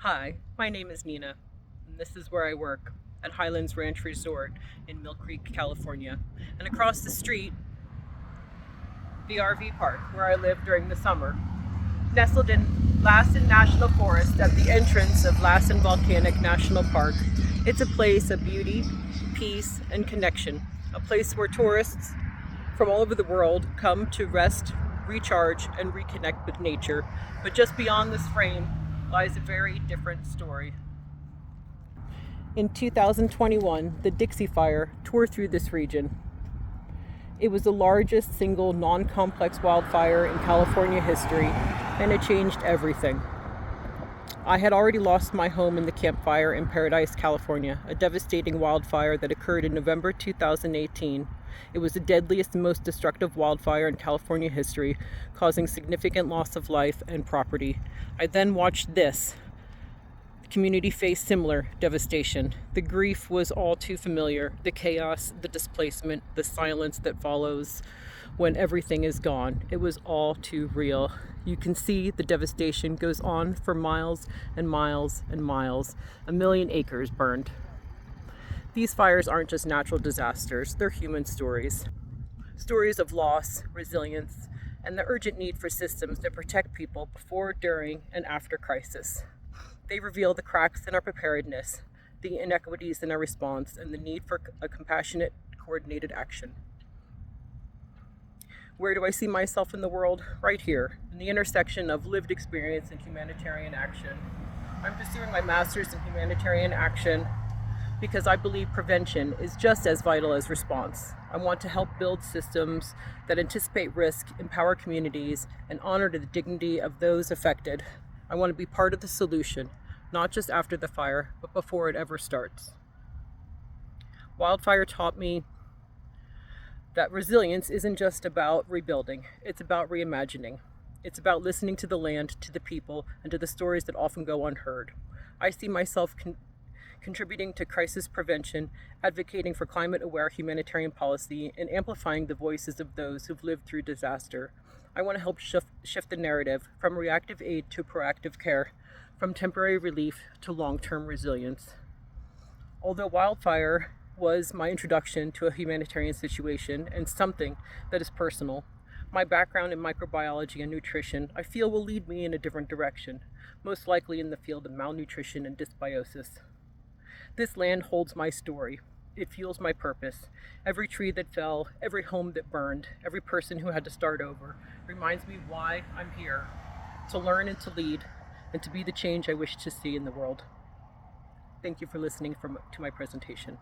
Hi, my name is Nina, and this is where I work at Highlands Ranch Resort in Mill Creek, California. And across the street, the RV park where I live during the summer. Nestled in Lassen National Forest at the entrance of Lassen Volcanic National Park, it's a place of beauty, peace, and connection. A place where tourists from all over the world come to rest, recharge, and reconnect with nature. But just beyond this frame lies a very different story. In 2021, the Dixie Fire tore through this region. It was the largest single non-complex wildfire in California history, and it changed everything. I had already lost my home in the Camp Fire in Paradise, California, a devastating wildfire that occurred in November 2018. It was the deadliest and most destructive wildfire in California history, causing significant loss of life and property. I then watched this. The community faced similar devastation. The grief was all too familiar. The chaos, the displacement, the silence that follows when everything is gone. It was all too real. You can see the devastation goes on for miles and miles and miles. 1 million acres burned. These fires aren't just natural disasters, they're human stories. Stories of loss, resilience, and the urgent need for systems that protect people before, during, and after crisis. They reveal the cracks in our preparedness, the inequities in our response, and the need for a compassionate, coordinated action. Where do I see myself in the world? Right here, in the intersection of lived experience and humanitarian action. I'm pursuing my master's in humanitarian action because I believe prevention is just as vital as response. I want to help build systems that anticipate risk, empower communities, and honor the dignity of those affected. I want to be part of the solution, not just after the fire, but before it ever starts. Wildfire taught me that resilience isn't just about rebuilding, it's about reimagining. It's about listening to the land, to the people, and to the stories that often go unheard. I see myself contributing to crisis prevention, advocating for climate-aware humanitarian policy, and amplifying the voices of those who've lived through disaster. I want to help shift the narrative from reactive aid to proactive care, from temporary relief to long-term resilience. Although wildfire was my introduction to a humanitarian situation and something that is personal, my background in microbiology and nutrition, I feel, will lead me in a different direction, most likely in the field of malnutrition and dysbiosis. This land holds my story. It fuels my purpose. Every tree that fell, every home that burned, every person who had to start over reminds me why I'm here, to learn and to lead, and to be the change I wish to see in the world. Thank you for listening to my presentation.